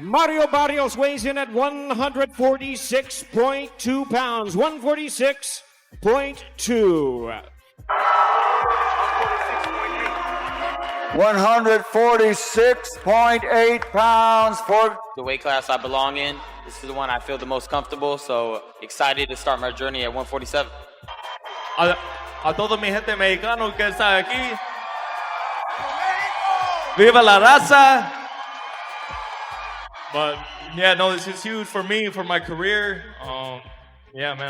Mario Barrios weighs in at 146.2 pounds. 146.2. 146.8 pounds for the weight class I belong in. This is the one I feel the most comfortable, so excited to start my journey at 147. A toda mi gente mexicano que está aquí. Viva la raza! But yeah, no, this is huge for me, for my career. Yeah, man,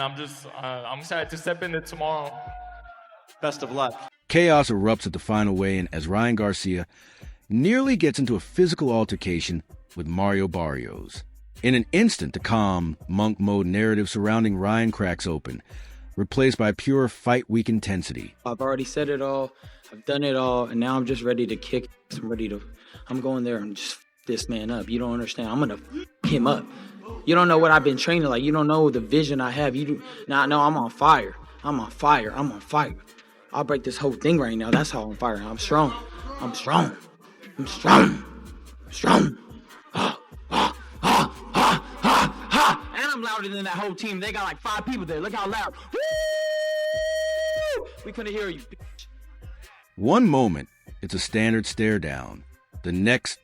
I'm excited to step into tomorrow. Best of luck. Chaos erupts at the final weigh-in as Ryan Garcia nearly gets into a physical altercation with Mario Barrios. In an instant, the calm, monk mode narrative surrounding Ryan cracks open, replaced by pure fight-week intensity. I've already said it all, I've done it all, and now I'm just ready to kick. I'm going there and just this man up. You don't understand. I'm gonna him up. You don't know what I've been training like. You don't know the vision I have. Now I'm on fire. I'm on fire. I'll break this whole thing right now. That's how I'm firing. I'm strong. I'm strong. I'm strong. I'm strong. And I'm louder than that whole team. They got like 5 people there. Look how loud. Woo! We couldn't hear you. One moment, it's a standard stare down. The next,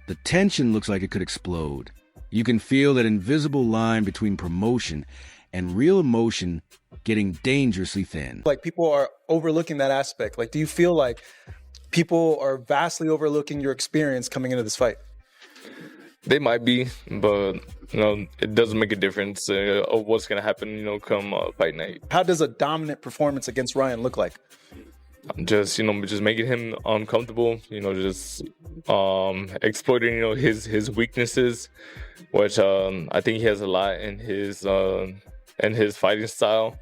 the tension looks like it could explode. You can feel that invisible line between promotion and real emotion getting dangerously thin. Like, people are overlooking that aspect. Like, do you feel like people are vastly overlooking your experience coming into this fight? They might be, but it doesn't make a difference of what's gonna happen. Come fight night. How does a dominant performance against Ryan look like? Just making him uncomfortable. Just exploiting his weaknesses, which I think he has a lot in his fighting style.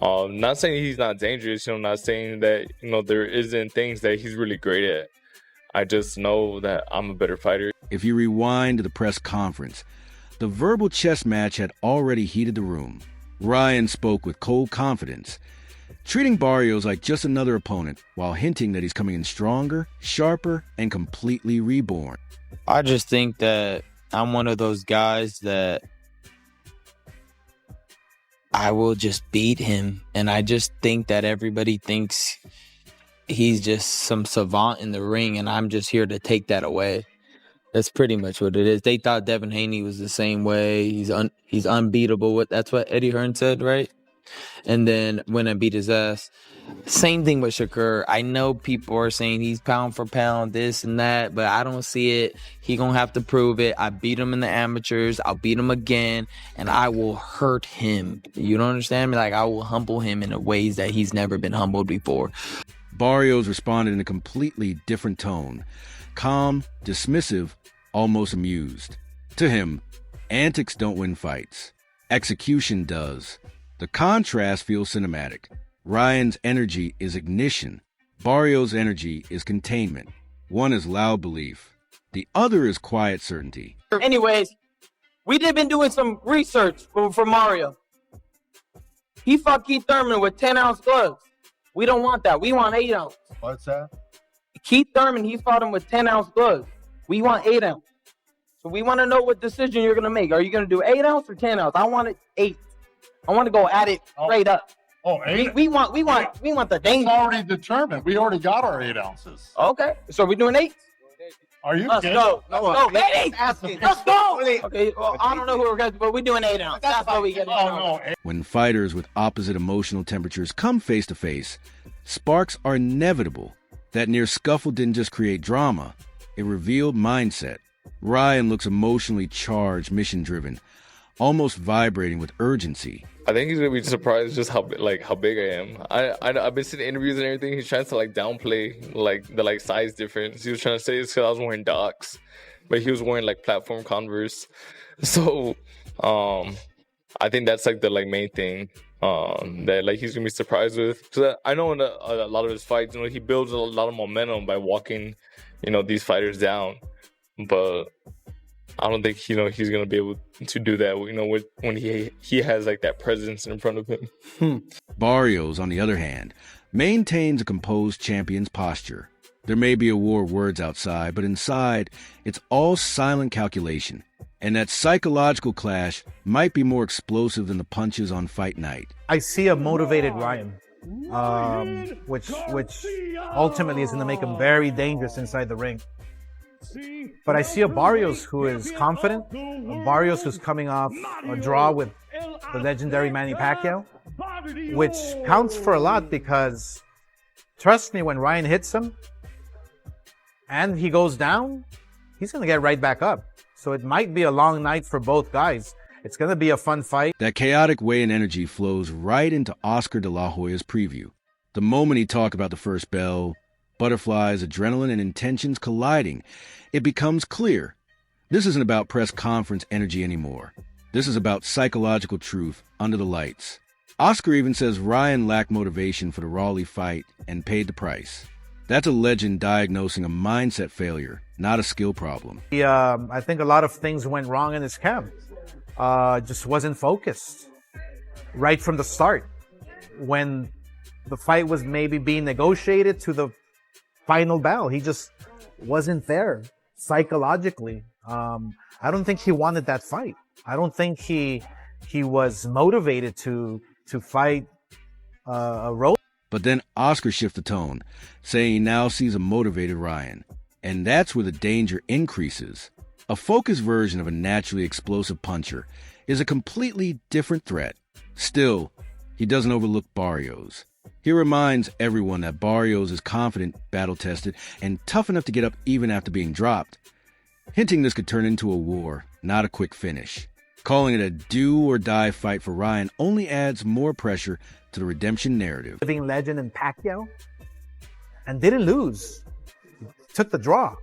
Not saying he's not dangerous. Not saying that there isn't things that he's really great at. I just know that I'm a better fighter. If you rewind to the press conference, the verbal chess match had already heated the room. Ryan spoke with cold confidence, treating Barrios like just another opponent while hinting that he's coming in stronger, sharper, and completely reborn. I just think that I'm one of those guys that I will just beat him. And I just think that everybody thinks he's just some savant in the ring, and I'm just here to take that away. That's pretty much what it is. They thought Devin Haney was the same way. He's unbeatable. That's what Eddie Hearn said, right? And then when I beat his ass, same thing with Shakur. I know people are saying he's pound for pound, this and that, but I don't see it. He gonna have to prove it. I beat him in the amateurs. I'll beat him again, and I will hurt him. You don't understand me? Like, I will humble him in ways that he's never been humbled before. Barrios responded in a completely different tone. Calm, dismissive, almost amused. To him, antics don't win fights. Execution does. The contrast feels cinematic. Ryan's energy is ignition. Barrios' energy is containment. One is loud belief. The other is quiet certainty. Anyways, we did been doing some research for Mario. He fought Keith Thurman with 10-ounce gloves. We don't want that. We want 8-ounce. What's that? Keith Thurman, he fought him with 10-ounce gloves. We want 8-ounce. So we want to know what decision you're going to make. Are you going to do 8-ounce or 10-ounce? I want it 8. I want to go at it straight up. Oh, 8? We want the danger. It's already determined. We already got our 8 ounces. Okay. So we're doing 8? Are you Let's kidding? go. Let's go, baby. Let's go. Okay, Okay, well, I don't know who we're going to, but we're doing 8-ounce. That's what we get. Oh, no. When fighters with opposite emotional temperatures come face to face, sparks are inevitable. That near scuffle didn't just create drama, it revealed mindset. Ryan looks emotionally charged, mission-driven, almost vibrating with urgency. I think he's gonna be surprised just how big I am. I've been seeing interviews and everything. He's trying to downplay the size difference. He was trying to say it's because I was wearing Docs, but he was wearing platform Converse. So I think that's the main thing that he's gonna be surprised with. Because I know in a lot of his fights, he builds a lot of momentum by walking these fighters down. But I don't think he's gonna be able to do that. When he has like that presence in front of him. Barrios, on the other hand, maintains a composed champion's posture. There may be a war of words outside, but inside, it's all silent calculation. And that psychological clash might be more explosive than the punches on fight night. I see a motivated Ryan, which ultimately is going to make him very dangerous inside the ring. But I see a Barrios who is confident, a Barrios who's coming off a draw with the legendary Manny Pacquiao, which counts for a lot because, trust me, when Ryan hits him and he goes down, he's going to get right back up. So it might be a long night for both guys. It's going to be a fun fight. That chaotic way and energy flows right into Oscar De La Hoya's preview. The moment he talked about the first bell, butterflies, adrenaline, and intentions colliding, it becomes clear. This isn't about press conference energy anymore. This is about psychological truth under the lights. Oscar even says Ryan lacked motivation for the Raleigh fight and paid the price. That's a legend diagnosing a mindset failure, not a skill problem. I think a lot of things went wrong in his camp. Just wasn't focused right from the start. When the fight was maybe being negotiated to the final bell, he just wasn't there psychologically. I don't think he wanted that fight. I don't think he was motivated to fight a road. But then Oscar shifts the tone, saying he now sees a motivated Ryan. And that's where the danger increases. A focused version of a naturally explosive puncher is a completely different threat. Still, he doesn't overlook Barrios. He reminds everyone that Barrios is confident, battle-tested, and tough enough to get up even after being dropped, hinting this could turn into a war, not a quick finish. Calling it a do-or-die fight for Ryan only adds more pressure to the redemption narrative. Living legend in Pacquiao, and didn't lose. Took the draw.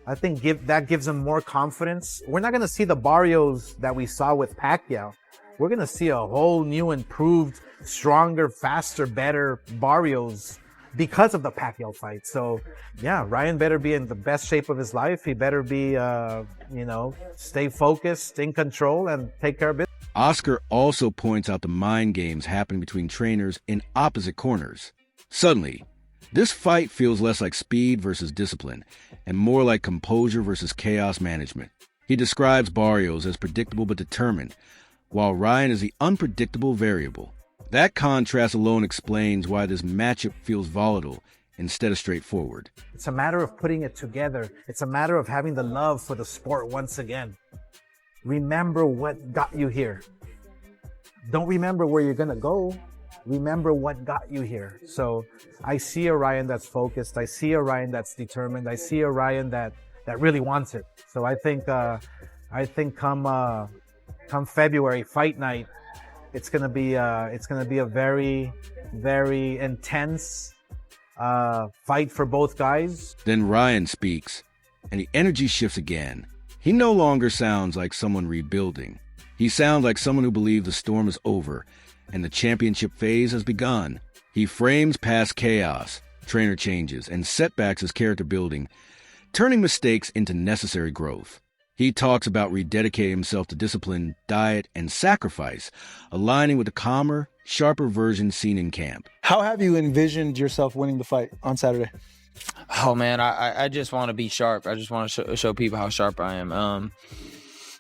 I think that gives him more confidence. We're not going to see the Barrios that we saw with Pacquiao. We're going to see a whole new, improved, stronger, faster, better Barrios because of the Pacquiao fight. So, yeah, Ryan better be in the best shape of his life. He better be, stay focused, in control, and take care of business. Oscar also points out the mind games happening between trainers in opposite corners. Suddenly, this fight feels less like speed versus discipline and more like composure versus chaos management. He describes Barrios as predictable but determined, while Ryan is the unpredictable variable. That contrast alone explains why this matchup feels volatile instead of straightforward. It's a matter of putting it together. It's a matter of having the love for the sport once again. Remember what got you here. Don't remember where you're going to go. Remember what got you here. So I see a Ryan that's focused. I see a Ryan that's determined. I see a Ryan that really wants it. So I think come February fight night, it's gonna be a very, very intense fight for both guys. Then Ryan speaks, and the energy shifts again. He no longer sounds like someone rebuilding. He sounds like someone who believes the storm is over and the championship phase has begun. He frames past chaos, trainer changes, and setbacks as character building, turning mistakes into necessary growth. He talks about rededicating himself to discipline, diet, and sacrifice, aligning with the calmer, sharper version seen in camp. How have you envisioned yourself winning the fight on Saturday? Oh, man, I just want to be sharp. I just want to show people how sharp I am.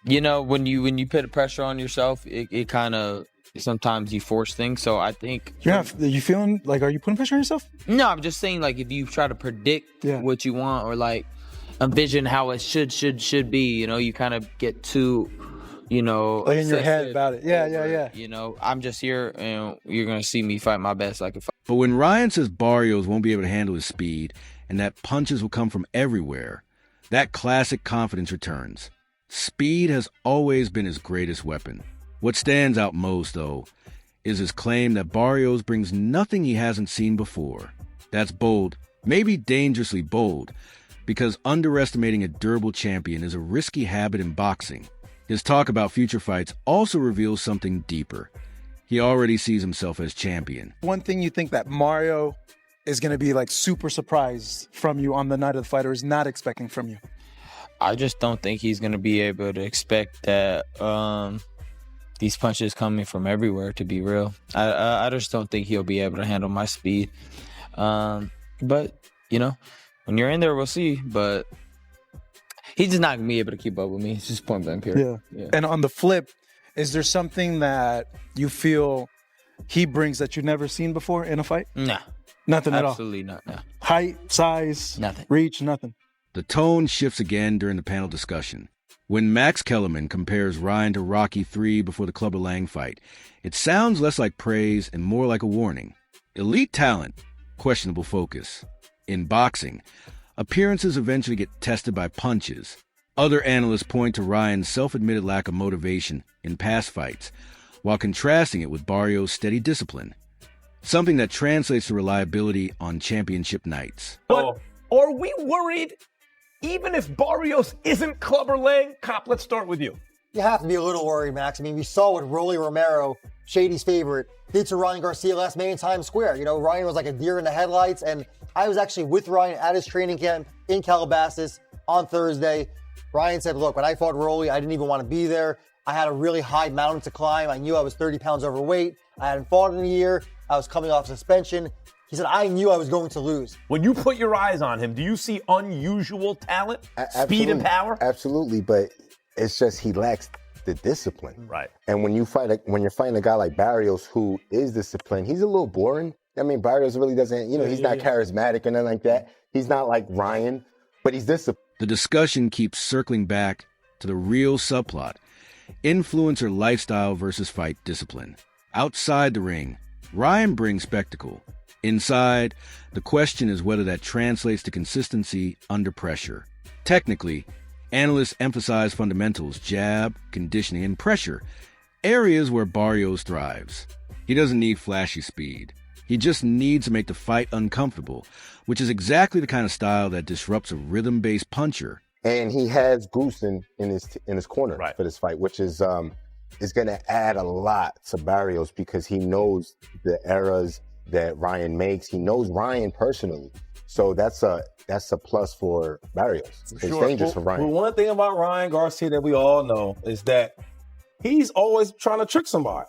When you put pressure on yourself, it kind of sometimes you force things. So I think you feeling like, are you putting pressure on yourself? No, I'm just saying, like, if you try to predict what you want or like envision how it should be, you kind of get too, like in your head about it. Yeah. I'm just here and you're gonna see me fight my best like a fight. But when Ryan says Barrios won't be able to handle his speed and that punches will come from everywhere, that classic confidence returns. Speed has always been his greatest weapon. What stands out most, though, is his claim that Barrios brings nothing he hasn't seen before. That's bold, maybe dangerously bold, because underestimating a durable champion is a risky habit in boxing. His talk about future fights also reveals something deeper. He already sees himself as champion. One thing you think that Mario is going to be like super surprised from you on the night of the fight or is not expecting from you? I just don't think he's gonna be able to expect that these punches coming from everywhere. To be real, I just don't think he'll be able to handle my speed. But you know, when you're in there, we'll see. But he's just not gonna be able to keep up with me. It's just point blank period. Yeah. And on the flip, is there something that you feel he brings that you've never seen before in a fight? Nah. Nothing at all? Absolutely not, no. Height, size, Nothing. reach, nothing. The tone shifts again during the panel discussion. When Max Kellerman compares Ryan to Rocky III before the Clubber Lang fight, it sounds less like praise and more like a warning. Elite talent, questionable focus. In boxing, appearances eventually get tested by punches. Other analysts point to Ryan's self-admitted lack of motivation in past fights, while contrasting it with Barrios' steady discipline, something that translates to reliability on championship nights. But are we worried, even if Barrios isn't Clubber Lang? Cop, let's start with you. You have to be a little worried, Max. I mean, we saw what Rolly Romero, Shady's favorite, did to Ryan Garcia last May in Times Square. You know, Ryan was like a deer in the headlights, and I was actually with Ryan at his training camp in Calabasas on Thursday. Ryan said, look, when I fought Rolly, I didn't even want to be there. I had a really high mountain to climb. I knew I was 30 pounds overweight. I hadn't fought in a year. I was coming off suspension. He said, I knew I was going to lose. When you put your eyes on him, do you see unusual talent, speed and power? Absolutely, but it's just he lacks the discipline. Right. And when you're fighting a guy like Barrios who is disciplined, he's a little boring. I mean, Barrios really doesn't, he's not charismatic or nothing like that. He's not like Ryan, but he's disciplined. The discussion keeps circling back to the real subplot: influencer lifestyle versus fight discipline. Outside the ring, Ryan brings spectacle. Inside, the question is whether that translates to consistency under pressure. Technically, analysts emphasize fundamentals: jab, conditioning, and pressure, areas where Barrios thrives. He doesn't need flashy speed. He just needs to make the fight uncomfortable, which is exactly the kind of style that disrupts a rhythm-based puncher. And he has Goose in his corner for this fight, which is going to add a lot to Barrios because he knows the errors that Ryan makes. He knows Ryan personally, so that's a plus for Barrios. It's dangerous for Ryan. Well, one thing about Ryan Garcia that we all know is that he's always trying to trick somebody.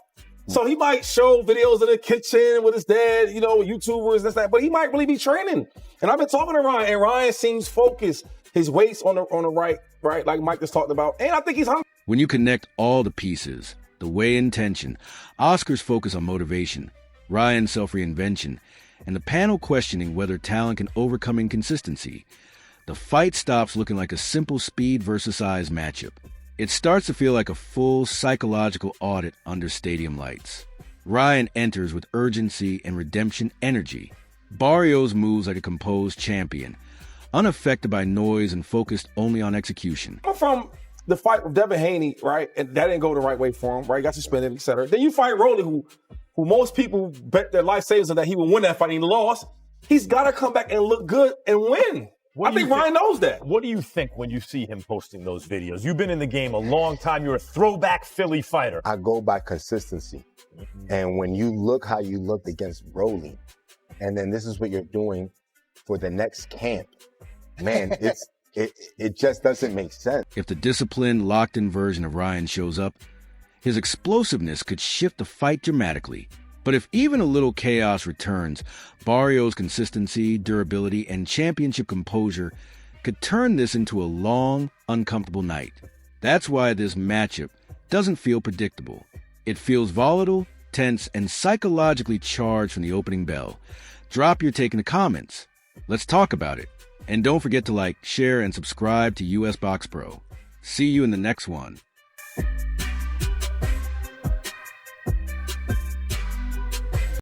So he might show videos in the kitchen with his dad, YouTubers, this, that, but he might really be training. And I've been talking to Ryan, and Ryan seems focused. His weight's on the right, like Mike just talked about. And I think he's hungry. When you connect all the pieces, the weigh in tension, Oscar's focus on motivation, Ryan's self-reinvention, and the panel questioning whether talent can overcome inconsistency, the fight stops looking like a simple speed versus size matchup. It starts to feel like a full psychological audit under stadium lights. Ryan enters with urgency and redemption energy. Barrios moves like a composed champion, unaffected by noise and focused only on execution. From the fight with Devin Haney, right, and that didn't go the right way for him, right, got suspended, etc. Then you fight Rolly, who most people bet their life savings on that he would win that fight, and he lost. He's got to come back and look good and win. I think Ryan knows that. What do you think when you see him posting those videos? You've been in the game a long time. You're a throwback Philly fighter. I go by consistency. And when you look how you looked against Rolly, and then this is what you're doing for the next camp, man, it just doesn't make sense. If the disciplined, locked-in version of Ryan shows up, his explosiveness could shift the fight dramatically. But if even a little chaos returns, Barrios' consistency, durability, and championship composure could turn this into a long, uncomfortable night. That's why this matchup doesn't feel predictable. It feels volatile, tense, and psychologically charged from the opening bell. Drop your take in the comments. Let's talk about it. And don't forget to like, share, and subscribe to US Box Pro. See you in the next one.